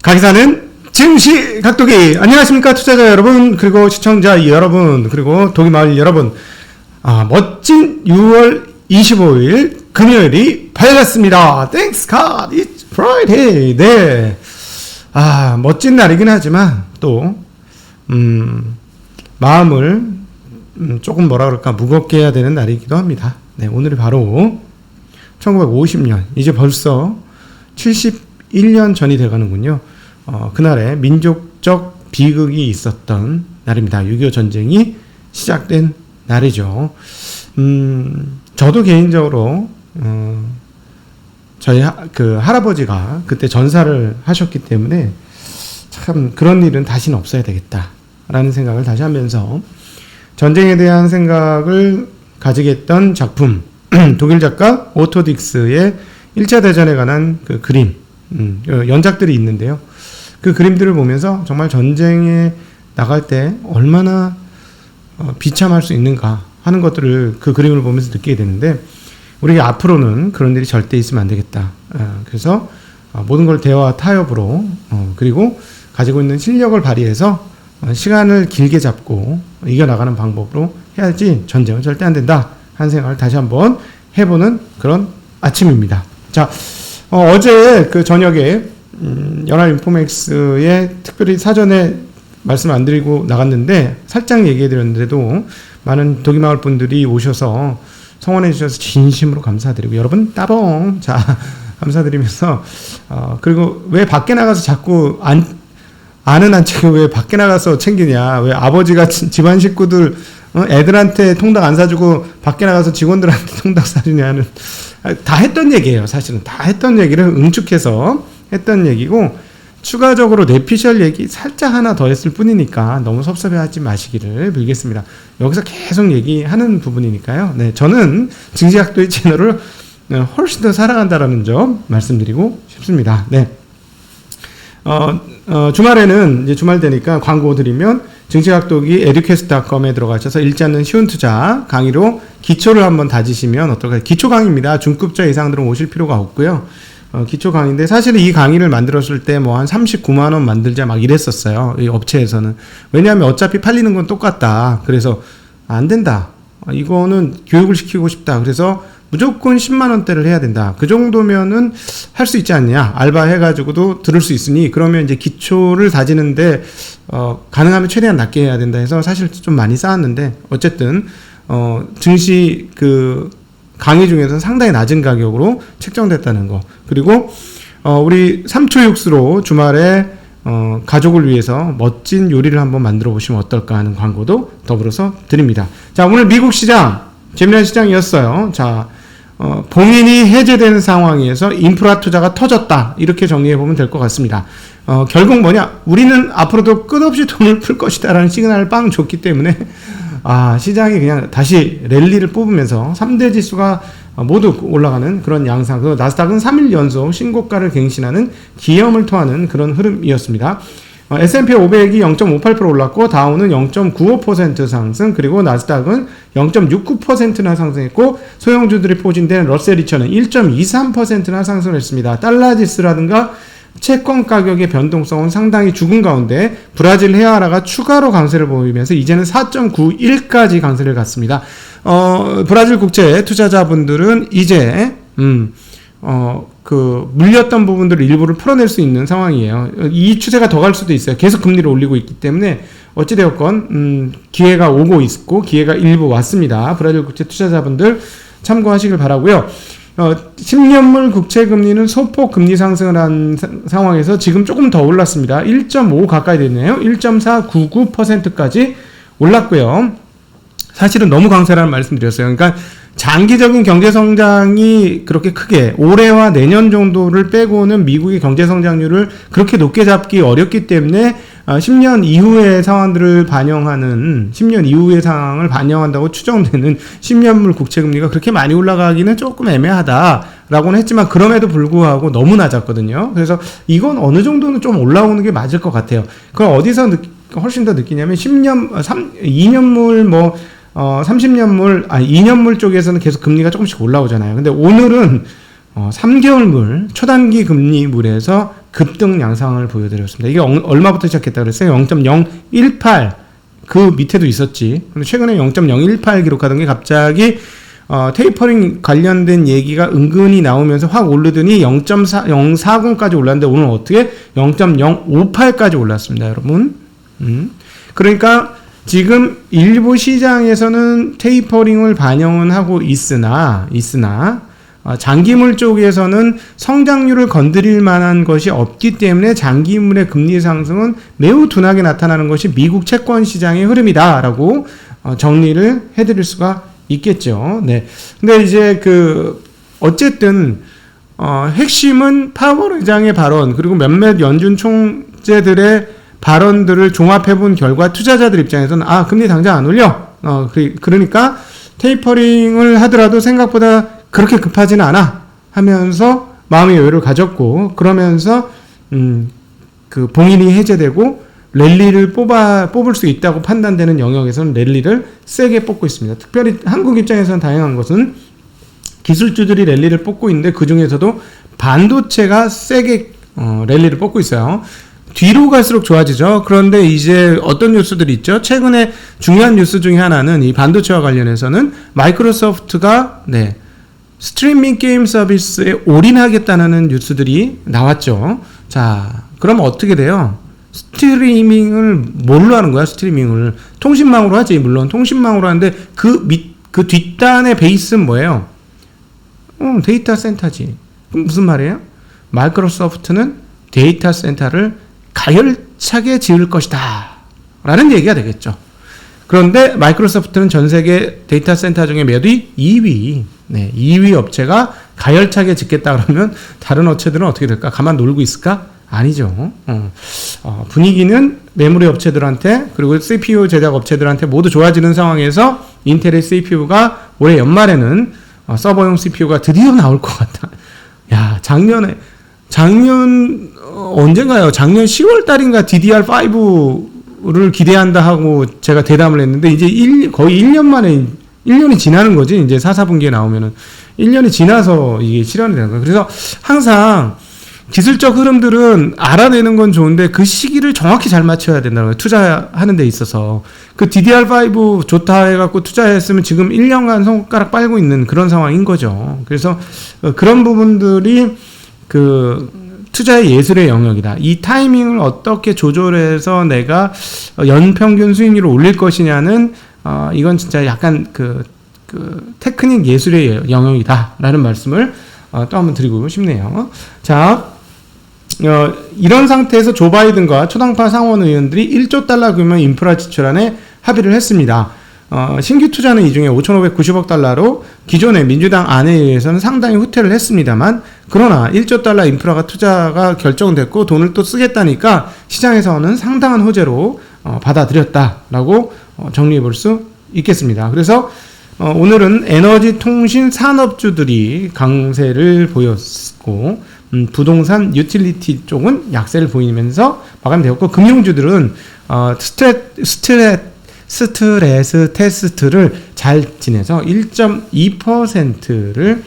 가기사는 증시 각도기. 안녕하십니까 투자자 여러분, 그리고 시청자 여러분, 그리고 독일마을 여러분. 멋진 6월 25일 금요일이 밝았습니다. Thanks God, it's Friday. 네. 멋진 날이긴 하지만 또 마음을 조금 뭐라 그럴까 무겁게 해야 되는 날이기도 합니다. 네, 오늘이 바로 1950년, 이제 벌써 71년 전이 돼가는군요. 그날에 민족적 비극이 있었던 날입니다. 6.25 전쟁이 시작된 날이죠. 저도 개인적으로 저희 할아버지가 그때 전사를 하셨기 때문에 참 그런 일은 다시는 없어야 되겠다라는 생각을 다시 하면서 전쟁에 대한 생각을 가지게 했던 작품, 독일 작가 오토 딕스의 1차 대전에 관한 그 그림, 연작들이 있는데요. 그 그림들을 보면서 정말 전쟁에 나갈 때 얼마나 비참할 수 있는가 하는 것들을 그 그림을 보면서 느끼게 되는데, 우리가 앞으로는 그런 일이 절대 있으면 안 되겠다. 그래서 모든 걸 대화 타협으로, 그리고 가지고 있는 실력을 발휘해서 시간을 길게 잡고 이겨나가는 방법으로 해야지 전쟁은 절대 안 된다 하는 생각을 다시 한번 해보는 그런 아침입니다. 자, 어제 그 저녁에 연합인포맥스에 특별히 사전에 말씀 안 드리고 나갔는데 살짝 얘기해 드렸는데도 많은 독일마을 분들이 오셔서 성원해 주셔서 진심으로 감사드리고, 여러분 따봉. 자, 감사드리면서 그리고 왜 밖에 나가서 자꾸 아는 한 책을 왜 밖에 나가서 챙기냐, 왜 아버지가 집안 식구들 애들한테 통닭 안 사주고 밖에 나가서 직원들한테 통닭 사주냐는, 다 했던 얘기예요. 사실은 다 했던 얘기를 응축해서 했던 얘기고, 추가적으로 내피셜 얘기 살짝 하나 더 했을 뿐이니까 너무 섭섭해하지 마시기를 빌겠습니다. 여기서 계속 얘기하는 부분이니까요. 네, 저는 증시각도의 채널을 훨씬 더 사랑한다라는 점 말씀드리고 싶습니다. 네. 주말에는 이제 주말 되니까 광고 드리면 증시각도기 educast.com에 들어가셔서 읽지 않는 쉬운 투자 강의로 기초를 한번 다지시면 어떨까요? 기초 강의입니다. 중급자 이상들은 오실 필요가 없고요. 기초 강의인데, 사실은 이 강의를 만들었을 때 뭐 한 39만원 만들자 막 이랬었어요. 이 업체에서는. 왜냐하면 어차피 팔리는 건 똑같다. 그래서 안 된다. 이거는 교육을 시키고 싶다. 그래서 무조건 10만원대를 해야 된다. 그 정도면은 할 수 있지 않냐. 알바 해가지고도 들을 수 있으니, 그러면 이제 기초를 다지는데, 가능하면 최대한 낮게 해야 된다 해서 사실 좀 많이 쌓았는데, 어쨌든, 증시 강의 중에서는 상당히 낮은 가격으로 책정됐다는 거. 그리고, 우리 3초 육수로 주말에, 가족을 위해서 멋진 요리를 한번 만들어 보시면 어떨까 하는 광고도 더불어서 드립니다. 자, 오늘 미국 시장, 재미난 시장이었어요. 자, 봉인이 해제되는 상황에서 인프라 투자가 터졌다. 이렇게 정리해 보면 될 것 같습니다. 결국 뭐냐? 우리는 앞으로도 끝없이 돈을 풀 것이다 라는 시그널을 빵 줬기 때문에, 시장이 그냥 다시 랠리를 뽑으면서 3대 지수가 모두 올라가는 그런 양상, 그 나스닥은 3일 연속 신고가를 갱신하는 기염을 토하는 그런 흐름이었습니다. S&P 500이 0.58% 올랐고, 다우는 0.95% 상승, 그리고 나스닥은 0.69%나 상승했고, 소형주들이 포진된 러셀 2000은 1.23%나 상승했습니다. 달러 지수라든가 채권 가격의 변동성은 상당히 죽은 가운데 브라질 헤아라가 추가로 강세를 보이면서 이제는 4.91까지 강세를 갔습니다. 브라질 국채 투자자분들은 이제 물렸던 부분들을 일부를 풀어낼 수 있는 상황이에요. 이 추세가 더 갈 수도 있어요. 계속 금리를 올리고 있기 때문에 어찌되었건 기회가 오고 있고 기회가 일부 왔습니다. 브라질 국채 투자자분들 참고하시길 바라고요. 10년물 국채 금리는 소폭 금리 상승을 한 상황에서 지금 조금 더 올랐습니다. 1.5 가까이 됐네요. 1.499%까지 올랐고요. 사실은 너무 강세라는 말씀 드렸어요. 그러니까 장기적인 경제 성장이 그렇게 크게 올해와 내년 정도를 빼고는 미국의 경제 성장률을 그렇게 높게 잡기 어렵기 때문에 10년 이후의 상황들을 반영하는 10년 이후의 상황을 반영한다고 추정되는 10년물 국채 금리가 그렇게 많이 올라가기는 조금 애매하다라고는 했지만 그럼에도 불구하고 너무 낮았거든요. 그래서 이건 어느 정도는 좀 올라오는 게 맞을 것 같아요. 그걸 어디서 훨씬 더 느끼냐면 2년물 30년물, 2년물 쪽에서는 계속 금리가 조금씩 올라오잖아요. 근데 오늘은 3개월물 초단기 금리물에서 급등 양상을 보여드렸습니다. 이게 얼마부터 시작했다 그랬어요? 0.018 그 밑에도 있었지. 근데 최근에 0.018 기록하던 게 갑자기 테이퍼링 관련된 얘기가 은근히 나오면서 확 오르더니 0.040까지 올랐는데 오늘 어떻게 0.058까지 올랐습니다, 여러분. 그러니까 지금 일부 시장에서는 테이퍼링을 반영은 하고 있으나 장기물 쪽에서는 성장률을 건드릴 만한 것이 없기 때문에 장기물의 금리 상승은 매우 둔하게 나타나는 것이 미국 채권 시장의 흐름이다라고 정리를 해드릴 수가 있겠죠. 네. 근데 이제 어쨌든 핵심은 파월 의장의 발언 그리고 몇몇 연준 총재들의 발언들을 종합해 본 결과 투자자들 입장에서는 금리 당장 안 올려. 그러니까 테이퍼링을 하더라도 생각보다 그렇게 급하지는 않아 하면서 마음의 여유를 가졌고 그러면서 그 봉인이 해제되고 랠리를 뽑을 수 있다고 판단되는 영역에서는 랠리를 세게 뽑고 있습니다. 특별히 한국 입장에서는 다행한 것은 기술주들이 랠리를 뽑고 있는데 그 중에서도 반도체가 세게 랠리를 뽑고 있어요. 뒤로 갈수록 좋아지죠. 그런데 이제 어떤 뉴스들이 있죠? 최근에 중요한 뉴스 중에 하나는 이 반도체와 관련해서는 마이크로소프트가 스트리밍 게임 서비스에 올인하겠다는 뉴스들이 나왔죠. 자, 그럼 어떻게 돼요? 스트리밍을 뭘로 하는 거야? 스트리밍을 통신망으로 하지. 물론 통신망으로 하는데 그 뒷단의 베이스는 뭐예요? 데이터 센터지. 그럼 무슨 말이에요? 마이크로소프트는 데이터 센터를 가열차게 지을 것이다 라는 얘기가 되겠죠. 그런데 마이크로소프트는 전 세계 데이터 센터 중에 몇 위? 2위. 2위 업체가 가열차게 짓겠다 그러면 다른 업체들은 어떻게 될까? 가만 놀고 있을까? 아니죠. 분위기는 메모리 업체들한테 그리고 CPU 제작 업체들한테 모두 좋아지는 상황에서 인텔의 CPU가 올해 연말에는 서버용 CPU가 드디어 나올 것 같다. 야, 작년 언젠가요? 작년 10월 달인가 DDR5를 기대한다 하고 제가 대담을 했는데 이제 거의 1년 만에 1년이 지나는 거지. 이제 4, 4분기에 나오면은 1년이 지나서 이게 실현이 되는 거예요. 그래서 항상 기술적 흐름들은 알아내는 건 좋은데 그 시기를 정확히 잘 맞춰야 된다는 거예요. 투자하는 데 있어서. 그 DDR5 좋다 해갖고 투자했으면 지금 1년간 손가락 빨고 있는 그런 상황인 거죠. 그래서 그런 부분들이 투자의 예술의 영역이다. 이 타이밍을 어떻게 조절해서 내가 연평균 수익률을 올릴 것이냐는 이건 진짜 약간 테크닉 예술의 영역이다라는 말씀을 또 한번 드리고 싶네요. 자, 이런 상태에서 조 바이든과 초당파 상원 의원들이 1조 달러 규모 인프라 지출안에 합의를 했습니다. 신규 투자는 이 중에 5,590억 달러로 기존의 민주당 안에 의해서는 상당히 후퇴를 했습니다만 그러나 1조 달러 인프라가 투자가 결정됐고 돈을 또 쓰겠다니까 시장에서는 상당한 호재로 받아들였다라고 정리해 볼 수 있겠습니다. 그래서 오늘은 에너지 통신 산업주들이 강세를 보였고 부동산 유틸리티 쪽은 약세를 보이면서 마감되었고 금융주들은 스트레스 테스트를 잘 지내서 1.2%를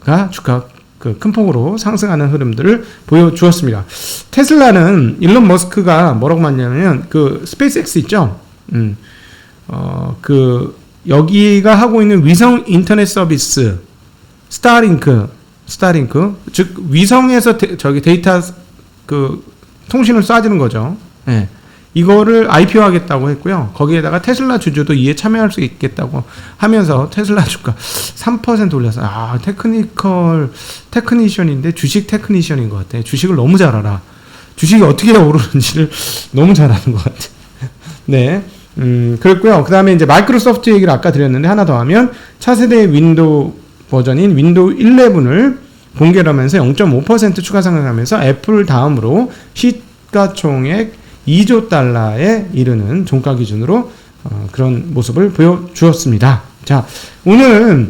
가 주가 큰 폭으로 상승하는 흐름들을 보여주었습니다. 테슬라는 일론 머스크가 뭐라고 말했냐면 스페이스X 있죠. 여기가 하고 있는 위성 인터넷 서비스 스타링크 즉 위성에서 데이터 통신을 쏴주는 거죠. 이거를 IPO 하겠다고 했고요. 거기에다가 테슬라 주주도 이에 참여할 수 있겠다고 하면서 테슬라 주가 3% 올려서 테크니션인데 주식 테크니션인 것 같아. 주식을 너무 잘 알아. 주식이 어떻게 오르는지를 너무 잘 아는 것 같아. 네. 그랬고요. 그 다음에 이제 마이크로소프트 얘기를 아까 드렸는데 하나 더 하면 차세대 윈도우 버전인 윈도우 11을 공개를 하면서 0.5% 추가 상승하면서 애플 다음으로 시가총액 2조 달러에 이르는 종가 기준으로 그런 모습을 보여주었습니다. 자, 오늘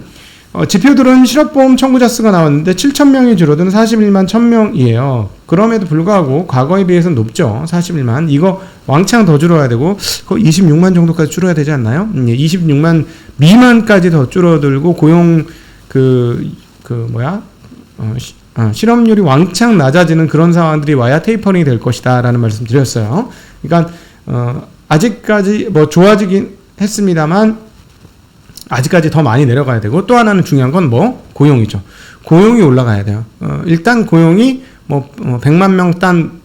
지표들은 실업보험 청구자 수가 나왔는데 7,000명이 줄어든 41만 1,000명이에요. 그럼에도 불구하고 과거에 비해서는 높죠. 41만. 이거 왕창 더 줄어야 되고 거의 26만 정도까지 줄어야 되지 않나요? 26만 미만까지 더 줄어들고 고용 실업률이 왕창 낮아지는 그런 상황들이 와야 테이퍼링이 될 것이다라는 말씀 드렸어요. 그러니까 아직까지 뭐 좋아지긴 했습니다만 아직까지 더 많이 내려가야 되고, 또 하나는 중요한 건 뭐 고용이죠. 고용이 올라가야 돼요. 일단 고용이 100만 명 단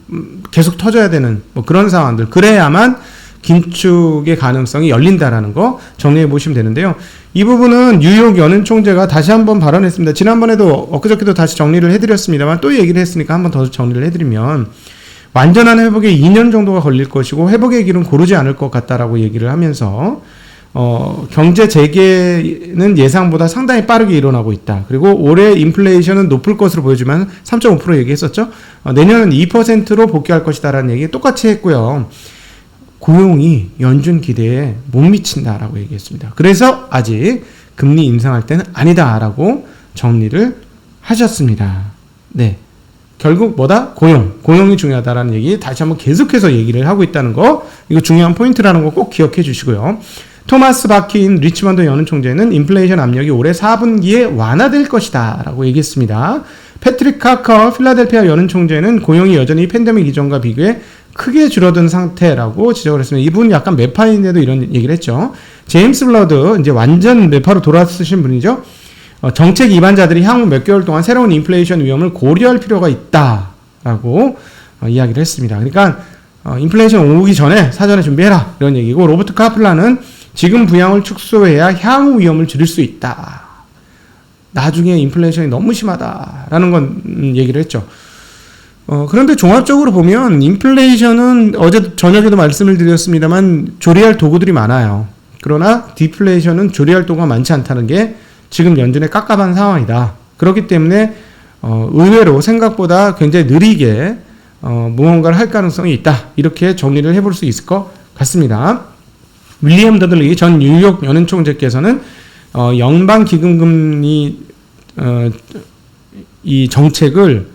계속 터져야 되는 뭐 그런 상황들, 그래야만 긴축의 가능성이 열린다라는 거 정리해 보시면 되는데요. 이 부분은 뉴욕 연은 총재가 다시 한번 발언했습니다. 지난번에도 엊그저께도 다시 정리를 해드렸습니다만 또 얘기를 했으니까 한번 더 정리를 해드리면, 완전한 회복에 2년 정도가 걸릴 것이고 회복의 길은 고르지 않을 것 같다라고 얘기를 하면서 경제 재개는 예상보다 상당히 빠르게 일어나고 있다. 그리고 올해 인플레이션은 높을 것으로 보여지만 3.5% 얘기했었죠. 내년은 2%로 복귀할 것이다라는 얘기 똑같이 했고요. 고용이 연준 기대에 못 미친다라고 얘기했습니다. 그래서 아직 금리 인상할 때는 아니다라고 정리를 하셨습니다. 네. 결국 뭐다? 고용이 중요하다라는 얘기 다시 한번 계속해서 얘기를 하고 있다는 거, 이거 중요한 포인트라는 거 꼭 기억해 주시고요. 토마스 바킨 리치먼드 연은 총재는 인플레이션 압력이 올해 4분기에 완화될 것이다 라고 얘기했습니다. 패트릭 카커 필라델피아 연은 총재는 고용이 여전히 팬데믹 이전과 비교해 크게 줄어든 상태라고 지적을 했습니다. 이분 약간 매파인데도 이런 얘기를 했죠. 제임스 블러드, 이제 완전 매파로 돌아서신 분이죠. 정책 위반자들이 향후 몇 개월 동안 새로운 인플레이션 위험을 고려할 필요가 있다라고 이야기를 했습니다. 그러니까 인플레이션 오기 전에 사전에 준비해라 이런 얘기고, 로버트 카플라는 지금 부양을 축소해야 향후 위험을 줄일 수 있다. 나중에 인플레이션이 너무 심하다라는 건 얘기를 했죠. 그런데 종합적으로 보면 인플레이션은 어제 저녁에도 말씀을 드렸습니다만 조리할 도구들이 많아요. 그러나 디플레이션은 조리할 도구가 많지 않다는 게 지금 연준의 깝깝한 상황이다. 그렇기 때문에 의외로 생각보다 굉장히 느리게 무언가를 할 가능성이 있다. 이렇게 정리를 해볼 수 있을 것 같습니다. 윌리엄 더들리 전 뉴욕 연은 총재께서는 연방기금금리 이 정책을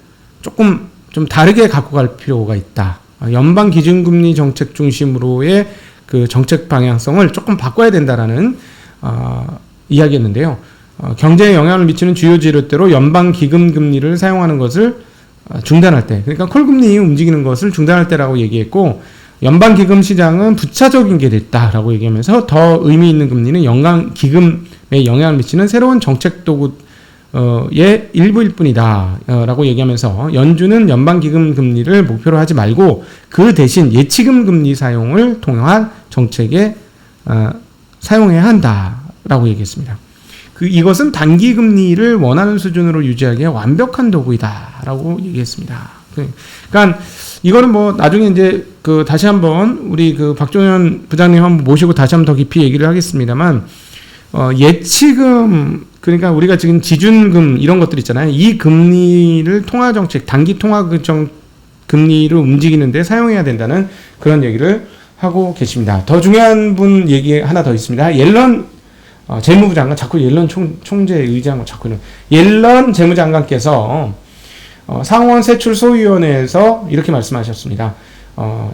조금 좀 다르게 갖고 갈 필요가 있다. 연방기준금리 정책 중심으로의 그 정책 방향성을 조금 바꿔야 된다라는 이야기였는데요. 경제에 영향을 미치는 주요 지표대로 연방기금금리를 사용하는 것을 중단할 때, 그러니까 콜금리 움직이는 것을 중단할 때라고 얘기했고, 연방기금 시장은 부차적인 게 됐다라고 얘기하면서 더 의미 있는 금리는 연방기금에 영향을 미치는 새로운 정책 도구의 일부일 뿐이다 라고 얘기하면서, 연준은 연방기금 금리를 목표로 하지 말고 그 대신 예치금 금리 사용을 통한 정책에 사용해야 한다라고 얘기했습니다. 이것은 단기 금리를 원하는 수준으로 유지하기에 완벽한 도구이다라고 얘기했습니다. 그러니까 이거는 뭐 나중에 이제 다시 한번 우리 박종현 부장님 한번 모시고 다시 한번 더 깊이 얘기를 하겠습니다만, 예치금, 그러니까 우리가 지금 지준금 이런 것들 있잖아요. 이 금리를 통화정책, 단기 금리를 움직이는데 사용해야 된다는 그런 얘기를 하고 계십니다. 더 중요한 분 얘기 하나 더 있습니다. 옐런 재무부 장관, 자꾸 옐런 총재 의지한 거 자꾸 옐런 재무장관께서 상원 세출 소위원회에서 이렇게 말씀하셨습니다.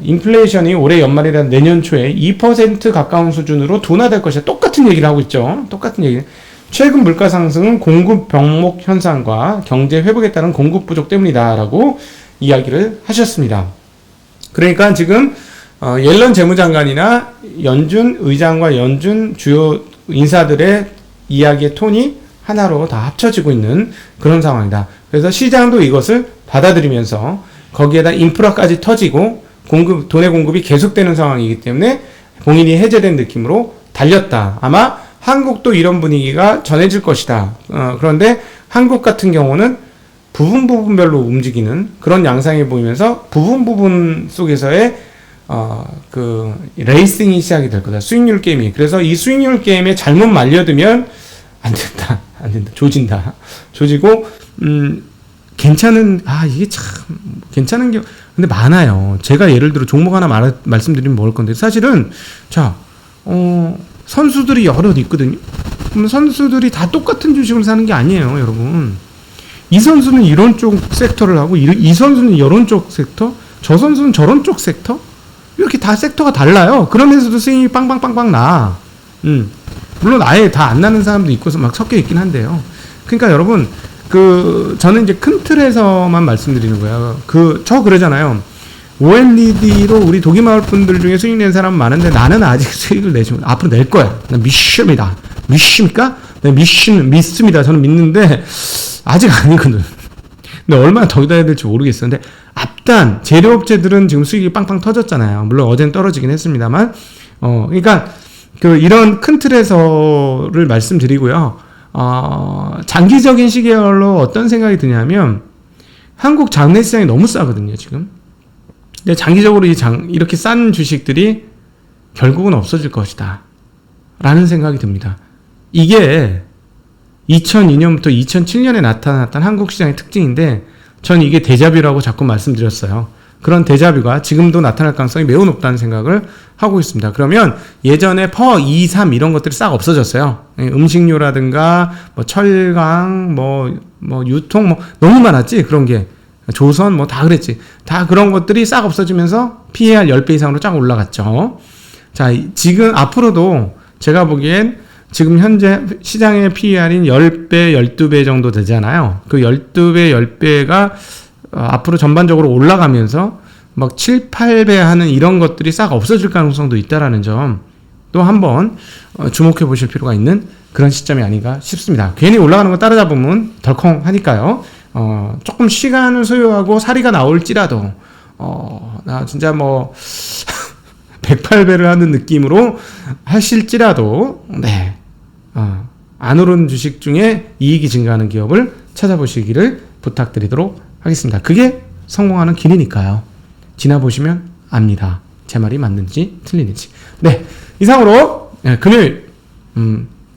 인플레이션이 올해 연말이나 내년 초에 2% 가까운 수준으로 둔화될 것이다. 똑같은 얘기를 하고 있죠. 똑같은 얘기. 최근 물가 상승은 공급 병목 현상과 경제 회복에 따른 공급 부족 때문이다라고 이야기를 하셨습니다. 그러니까 지금 옐런 재무장관이나 연준 의장과 연준 주요 인사들의 이야기의 톤이 하나로 다 합쳐지고 있는 그런 상황이다. 그래서 시장도 이것을 받아들이면서 거기에다 인프라까지 터지고 돈의 공급이 계속되는 상황이기 때문에 봉인이 해제된 느낌으로 달렸다. 아마 한국도 이런 분위기가 전해질 것이다. 그런데 한국 같은 경우는 부분별로 움직이는 그런 양상이 보이면서 부분 속에서의 레이싱이 시작이 될 거다. 수익률 게임이. 그래서 이 수익률 게임에 잘못 말려들면 안 된다. 조지고, 이게 참, 괜찮은 게, 근데 많아요. 제가 예를 들어 종목 하나 말씀드리면 먹을 건데, 사실은, 선수들이 여럿 있거든요. 그럼 선수들이 다 똑같은 주식을 사는 게 아니에요, 여러분. 이 선수는 이런 쪽 섹터를 하고, 이 선수는 이런 쪽 섹터, 저 선수는 저런 쪽 섹터, 이렇게 다 섹터가 달라요. 그러면서도 수익이 빵빵빵빵 나. 물론 아예 다 안 나는 사람도 있고서 막 섞여 있긴 한데요. 그러니까 여러분, 저는 이제 큰 틀에서만 말씀드리는 거예요. 저 그러잖아요. OLED로 우리 독일마을 분들 중에 수익 낸 사람 많은데 나는 아직 수익을 내지 못, 앞으로 낼 거야. 난 믿습니다. 믿습니까? 네, 믿습니다. 저는 믿는데, 아직 아니거든. 근데 얼마나 더 기다려야 될지 모르겠었는데, 앞단, 재료업체들은 지금 수익이 빵빵 터졌잖아요. 물론 어제는 떨어지긴 했습니다만, 그러니까, 이런 큰 틀에서를 말씀드리고요. 장기적인 시계열로 어떤 생각이 드냐면, 한국 장내 시장이 너무 싸거든요, 지금. 근데 장기적으로 이렇게 싼 주식들이 결국은 없어질 것이다. 라는 생각이 듭니다. 이게 2002년부터 2007년에 나타났던 한국 시장의 특징인데, 전 이게 데자뷰라고 자꾸 말씀드렸어요. 그런 데자뷰가 지금도 나타날 가능성이 매우 높다는 생각을 하고 있습니다. 그러면 예전에 퍼 2, 3 이런 것들이 싹 없어졌어요. 음식료라든가, 철강, 유통, 너무 많았지? 그런 게. 조선 다 그랬지. 다 그런 것들이 싹 없어지면서 PER 10배 이상으로 쫙 올라갔죠. 자, 지금 앞으로도 제가 보기엔 지금 현재 시장의 PER인 10배, 12배 정도 되잖아요. 그 12배, 10배가 앞으로 전반적으로 올라가면서 7, 8배 하는 이런 것들이 싹 없어질 가능성도 있다라는 점 또 한번 주목해 보실 필요가 있는 그런 시점이 아닌가 싶습니다. 괜히 올라가는 거 따라잡으면 덜컹하니까요. 조금 시간을 소요하고 사리가 나올지라도, 나 진짜 108배를 하는 느낌으로 하실지라도, 네, 안 오른 주식 중에 이익이 증가하는 기업을 찾아보시기를 부탁드리도록 하겠습니다. 그게 성공하는 길이니까요. 지나보시면 압니다. 제 말이 맞는지 틀리는지. 네, 이상으로, 네, 금요일,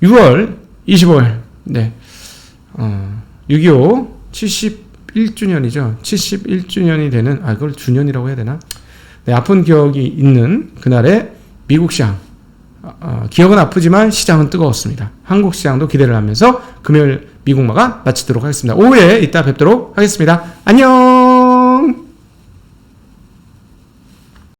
6월 25일, 네, 6.25 71주년이죠. 71주년이 되는, 그걸 주년이라고 해야 되나? 네, 아픈 기억이 있는 그날의 미국 시장. 기억은 아프지만 시장은 뜨거웠습니다. 한국 시장도 기대를 하면서 금요일 미국마가 마치도록 하겠습니다. 오후에 이따 뵙도록 하겠습니다. 안녕!